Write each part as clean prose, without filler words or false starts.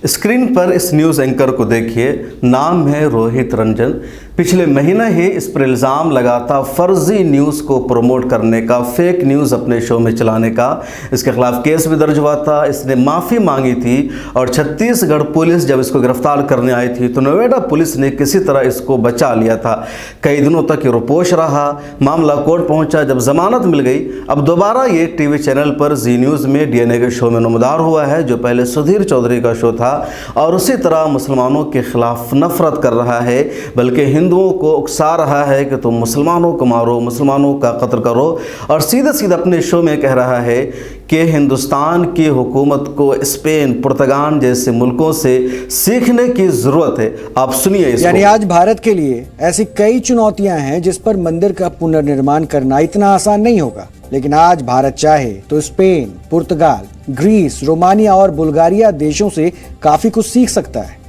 Screen पर इस news anchor को देखिए, नाम है रोहित रंजन। पिछले महीने ही इस पर इल्ज़ाम लगा था फर्जी न्यूज़ को प्रमोट करने का, फेक न्यूज़ अपने शो में चलाने का। इसके खिलाफ केस भी दर्ज हुआ था, इसने माफ़ी मांगी थी और छत्तीसगढ़ पुलिस जब इसको गिरफ्तार करने आई थी तो नोएडा पुलिस ने किसी तरह इसको बचा लिया था। कई दिनों तक ये रुपोश रहा, मामला कोर्ट पहुंचा, जब जमानत मिल गई अब दोबारा ये टीवी चैनल पर जी न्यूज़ में डीएनए के शो में नमदार हुआ है, जो पहले सुधीर चौधरी का शो था, और उसी तरह मुसलमानों के खिलाफ नफरत कर रहा है, बल्कि हिंदुओं को उकसा रहा है कि तुम मुसलमानों को मारो, मुसलमानों का कत्ल करो, और सीधे सीधे अपने शो में कह रहा है कि हिंदुस्तान की हुकूमत को स्पेन, पुर्तगाल जैसे मुल्कों से सीखने की ज़रूरत है। आप सुनिए इसको। यानी आज भारत के लिए ऐसी कई चुनौतियां हैं जिस पर मंदिर का पुनर्निर्माण करना इतना आसान नहीं होगा, लेकिन आज भारत चाहे तो स्पेन, पुर्तगाल, ग्रीस, रोमानिया और बुल्गारिया देशों से काफी कुछ सीख सकता है।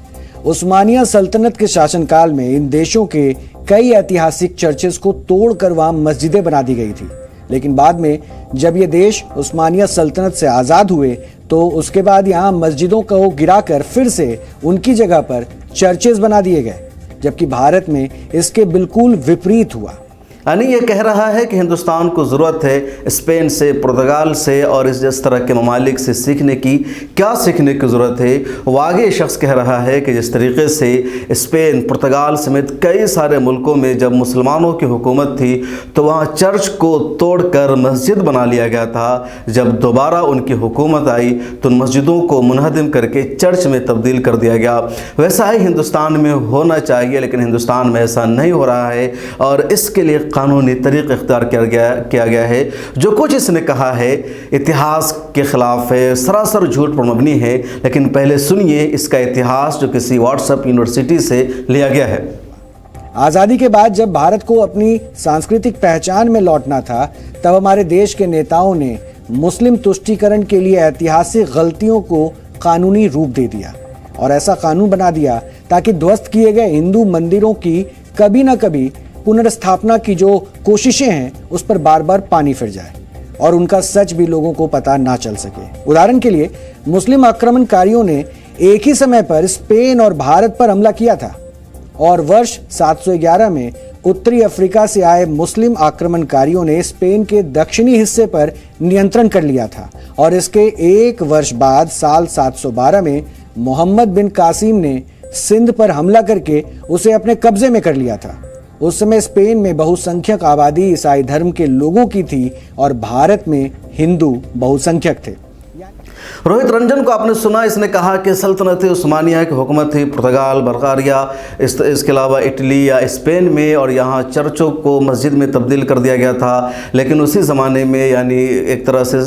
उस्मानिया सल्तनत के शासनकाल में इन देशों के कई ऐतिहासिक चर्चेस को तोड़कर वहां मस्जिदें बना दी गई थी, लेकिन बाद में जब ये देश उस्मानिया सल्तनत से आजाद हुए तो उसके बाद यहाँ मस्जिदों को गिराकर फिर से उनकी जगह पर चर्चेस बना दिए गए, जबकि भारत में इसके बिल्कुल विपरीत हुआ। यानी ये कह रहा है कि हिंदुस्तान को ज़रूरत है स्पेन से, पुर्तगाल से और इस तरह के ममालिक से सीखने की। क्या सीखने की ज़रूरत है? वो आगे शख्स कह रहा है कि जिस तरीके से स्पेन, पुर्तगाल समेत कई सारे मुल्कों में जब मुसलमानों की हुकूमत थी तो वहाँ चर्च को तोड़कर मस्जिद बना लिया गया था। जब दोबारा उनकी हुकूमत आई तो उन मस्जिदों को मुनहदम करके चर्च में तब्दील कर दिया गया। वैसा ही हिंदुस्तान में होना चाहिए, लेकिन हिंदुस्तान में ऐसा नहीं हो रहा है और इसके लिए कानूनी तरीक़ा इख्तियार किया गया है। जो कुछ इसने कहा है इतिहास के ख़िलाफ़ है, सरासर झूठ पर मबनी है। लेकिन पहले सुनिए इसका इतिहास जो किसी व्हाट्सएप यूनिवर्सिटी से लिया गया है। आज़ादी के बाद जब भारत को अपनी सांस्कृतिक पहचान में लौटना था, तब हमारे देश के नेताओं ने मुस्लिम तुष्टीकरण के लिए ऐतिहासिक गलतियों को कानूनी रूप दे दिया और ऐसा कानून बना दिया ताकि ध्वस्त किए गए हिंदू मंदिरों की कभी न कभी पुनर्स्थापना की जो कोशिशें हैं उस पर बार बार पानी फिर जाए और उनका सच भी लोगों को पता ना चल सके। उदाहरण के लिए मुस्लिम आक्रमणकारियों ने एक ही समय पर स्पेन और भारत पर हमला किया था और वर्ष 711 में उत्तरी अफ्रीका से आए मुस्लिम आक्रमणकारियों ने स्पेन के दक्षिणी हिस्से पर नियंत्रण कर लिया था और इसके एक वर्ष बाद साल 712 में मोहम्मद बिन कासिम ने सिंध पर हमला करके उसे अपने कब्जे में कर लिया था। उस समय स्पेन में बहुसंख्यक आबादी ईसाई धर्म के लोगों की थी और भारत में हिंदू बहुसंख्यक थे। रोहित रंजन को आपने सुना, इसने कहा कि सल्तनत उस्मानिया की हुकूमत थी पुर्तगाल, बुल्गारिया, इसके अलावा इटली या स्पेन में, और यहाँ चर्चों को मस्जिद में तब्दील कर दिया गया था। लेकिन उसी ज़माने में यानी एक तरह से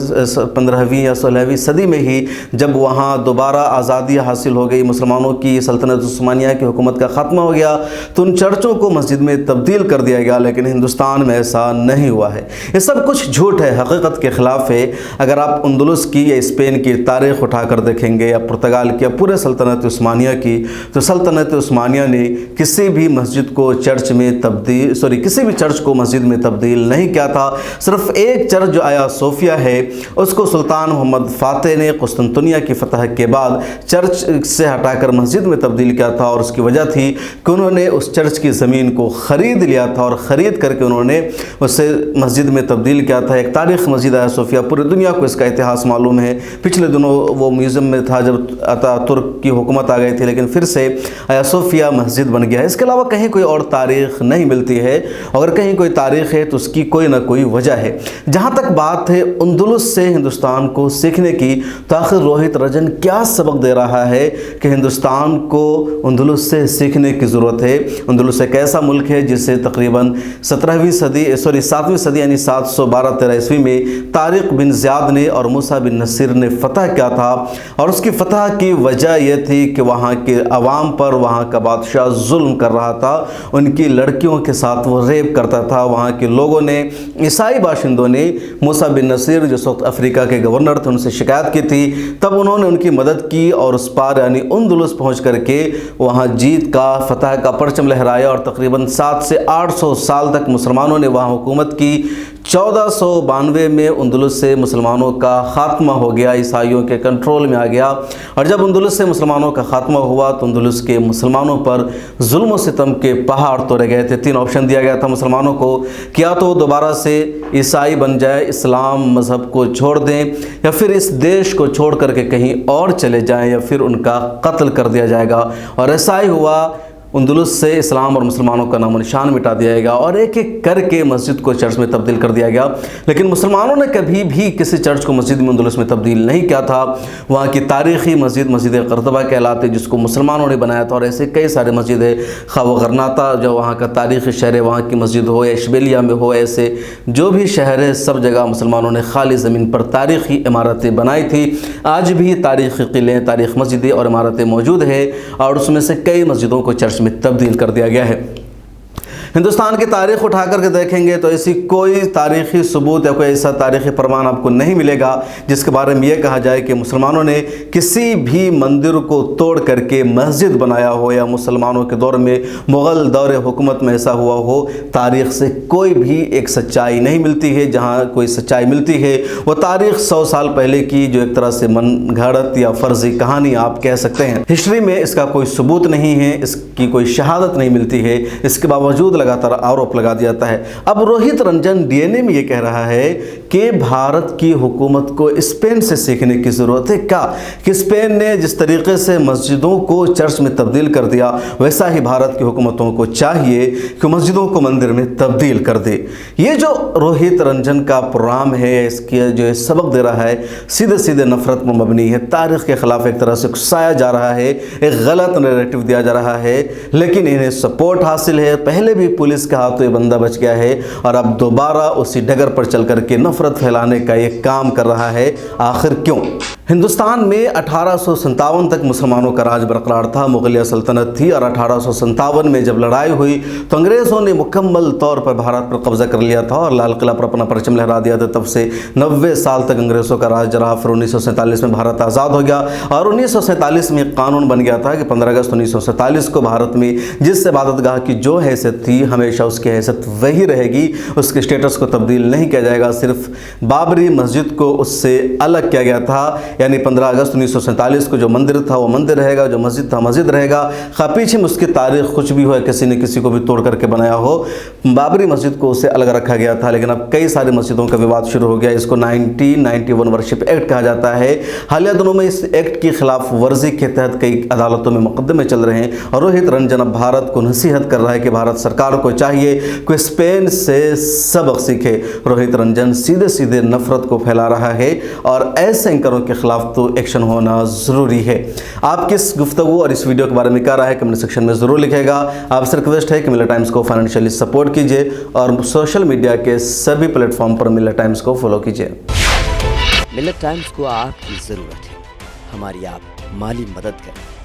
15वीं या 16वीं सदी में ही जब वहाँ दोबारा आज़ादी हासिल हो गई, मुसलमानों की सल्तनत उस्मानिया की हुकूमत का ख़त्मा हो गया, तो उन चर्चों को मस्जिद में तब्दील कर दिया गया। लेकिन हिंदुस्तान में ऐसा नहीं हुआ है। ये सब कुछ झूठ है, हकीकत के ख़िलाफ़ है। अगर आप अंदलुस की या स्पेन की तारीख़ उठाकर देखेंगे या पुर्तगाल की या पूरे सल्तनत उस्मानिया की, तो सल्तनत उस्मानिया ने किसी भी मस्जिद को चर्च में किसी भी चर्च को मस्जिद में तब्दील नहीं किया था। सिर्फ एक चर्च जो आया सोफिया है उसको सुल्तान मोहम्मद फ़ातेह ने कुस्तुनतुनिया की फतह के बाद चर्च से हटाकर मस्जिद में तब्दील किया था, और उसकी वजह थी कि उन्होंने उस चर्च की ज़मीन को ख़रीद लिया था और ख़रीद करके उन्होंने उसे मस्जिद में तब्दील किया था। एक तारीख़ मस्जिद आया सोफिया, पूरी दुनिया को इसका इतिहास मालूम है। पिछले दिनों वो म्यूज़ियम में था जब अतातुर्क की हुकूमत आ गई थी, लेकिन फिर से आया सोफिया मस्जिद बन गया है। इसके अलावा कहीं कोई और तारीख़ नहीं मिलती है। अगर कहीं कोई तारीख़ है तो उसकी कोई ना कोई वजह है। जहाँ तक बात है अंदलुस से हिंदुस्तान को सीखने की, तो आखिर रोहित रंजन क्या सबक दे रहा है कि हिंदुस्तान को अंदलुस से सीखने की ज़रूरत है। अंदलुस एक ऐसा मुल्क है जिसे तकरीबन 7वीं सदी यानी 712-13 ईस्वी में तारिक बिन ज़ियाद ने और मूसा बिन नसीर ने फ़तह किया था, और उसकी फ़तह की वजह यह थी कि वहाँ के अवाम पर वहाँ का बादशाह जुल्म कर रहा था, उनकी लड़कियों के साथ वो रेप करता था। वहाँ के लोगों ने, ईसाई बाशिंदों ने मूसा बिन नसीर जिस वक्त अफ्रीका के गवर्नर थे उनसे शिकायत की थी, तब उन्होंने उनकी मदद की और उस पार यानी अंदलुस पहुँच करके वहाँ जीत का, फ़तह का परचम लहराया और तकरीबन 700 से 800 साल तक मुसलमानों ने वहाँ हुकूमत की। 1492 में अंदलुस से मुसलमानों का खात्मा हो गया, ईसाई ईसाइयों के कंट्रोल में आ गया। और जब अंदलुस से मुसलमानों का खात्मा हुआ तो अंदलुस के मुसलमानों पर जुल्म और सितम के पहाड़ तोड़े गए थे। 3 ऑप्शन दिया गया था मुसलमानों को, या तो दोबारा से ईसाई बन जाए, इस्लाम मज़हब को छोड़ दें, या फिर इस देश को छोड़ करके कहीं और चले जाएं, या फिर उनका कत्ल कर दिया जाएगा। और ऐसा ही हुआ, अंदलुस से इस्लाम और मुसलमानों का नामो निशान मिटा दिया गया और एक एक करके मस्जिद को चर्च में तब्दील कर दिया गया। लेकिन मुसलमानों ने कभी भी किसी चर्च को मस्जिद में अंदलुस में तब्दील नहीं किया था। वहाँ की तारीख़ी मस्जिद मस्जिद क़र्तबा कहलाती, जिसको मुसलमानों ने बनाया था। और ऐसे कई सारे मस्जिद है, खा वो गरनाता जो वहाँ का तारीख़ी शहर है, वहाँ की मस्जिद हो या इशबेलिया में हो, ऐसे जो भी शहर है सब जगह मुसलमानों ने खाली ज़मीन पर तारीख़ी इमारतें बनाई थी। आज भी तारीख़ी किले, तारीख़ मस्जिदें और इमारतें मौजूद है और उसमें से कई मस्जिदों को चर्च में तब्दील कर दिया गया है। हिंदुस्तान की तारीख़ उठा करके देखेंगे तो ऐसी कोई तारीख़ी सबूत या कोई ऐसा तारीख़ी प्रमाण आपको नहीं मिलेगा जिसके बारे में ये कहा जाए कि मुसलमानों ने किसी भी मंदिर को तोड़ करके मस्जिद बनाया हो, या मुसलमानों के दौर में मुग़ल दौर हुकूमत में ऐसा हुआ हो। तारीख़ से कोई भी एक सच्चाई नहीं मिलती है। जहाँ कोई सच्चाई मिलती है वो तारीख़ 100 साल पहले की, जो एक तरह से मन घड़त या फ़र्ज़ी कहानी आप कह सकते हैं। हिस्ट्री में इसका कोई सबूत नहीं है, इसकी कोई शहादत नहीं मिलती है, इसके बावजूद लगातार आरोप लगा दिया जाता है। अब रोहित रंजन डीएनए में ये कह रहा है कि भारत की हुकूमत को स्पेन से सीखने की ज़रूरत है। क्या कि स्पेन ने जिस तरीके से मस्जिदों को चर्च में तब्दील कर दिया, वैसा ही भारत की हुकूमतों को चाहिए कि मस्जिदों को मंदिर में तब्दील कर दे। ये जो रोहित रंजन का प्रोग्राम है, इसके जो सबक दे रहा है, सीधे सीधे नफरत पर मबनी है। तारीख़ के ख़िलाफ़ एक तरह से उकसाया जा रहा है, एक गलत नैरेटिव दिया जा रहा है, लेकिन इन्हें सपोर्ट हासिल है। पहले भी पुलिस के हाथों ये बंदा बच गया है और अब दोबारा उसी डगर पर चल करके नफरत फैलाने का ये काम कर रहा है। आखिर क्यों? हिंदुस्तान में 1857 तक मुसलमानों का राज बरकरार था, मुगलिया सल्तनत थी। और 1857 में जब लड़ाई हुई तो अंग्रेज़ों ने मुकम्मल तौर पर भारत पर कब्जा कर लिया था और लाल किला पर अपना परचम लहरा दिया था। तब से 90 साल तक अंग्रेज़ों का राज रहा। फिर 1947 में भारत आज़ाद हो गया और 1947 में कानून बन गया था कि 15 अगस्त 1947 को भारत में जिस इबादतगाह की जो हैसियत थी हमेशा उसकी हैसियत वही रहेगी, उसके स्टेटस को तब्दील नहीं किया जाएगा। सिर्फ बाबरी मस्जिद को उससे अलग किया गया था, यानी 15 अगस्त 1947 को जो मंदिर था वो मंदिर रहेगा, जो मस्जिद था मस्जिद रहेगा। पीछे में उसकी तारीख कुछ भी हो, किसी ने किसी को भी तोड़ करके बनाया हो, बाबरी मस्जिद को उससे अलग रखा गया था। लेकिन अब कई सारी मस्जिदों का विवाद शुरू हो गया। इसको 1991 वर्शिप एक्ट कहा जाता है। हालिया दिनों में इस एक्ट की खिलाफ वर्जी के तहत कई अदालतों में मुकदमे चल रहे हैं और रोहित रंजन अब भारत को नसीहत कर रहा है कि भारत सरकार को चाहिए कि स्पेन से सबक सीखे। रोहित रंजन सीधे सीधे नफरत को फैला रहा है और ऐसे एंकरों के खिलाफ तो एक्शन होना ज़रूरी है। आप किस गुफ्तगू और इस वीडियो के बारे में क्या राय है कमेंट सेक्शन में ज़रूर लिखेगा। आपसे रिक्वेस्ट है कि मिलर टाइम्स को फाइनेंशियली सपोर्ट कीजिए और सोशल मीडिया के सभी प्लेटफॉर्म पर मिलर टाइम्स को फॉलो कीजिए। मिलर टाइम्स को आपकी ज़रूरत है, हमारी आप माली मदद करें।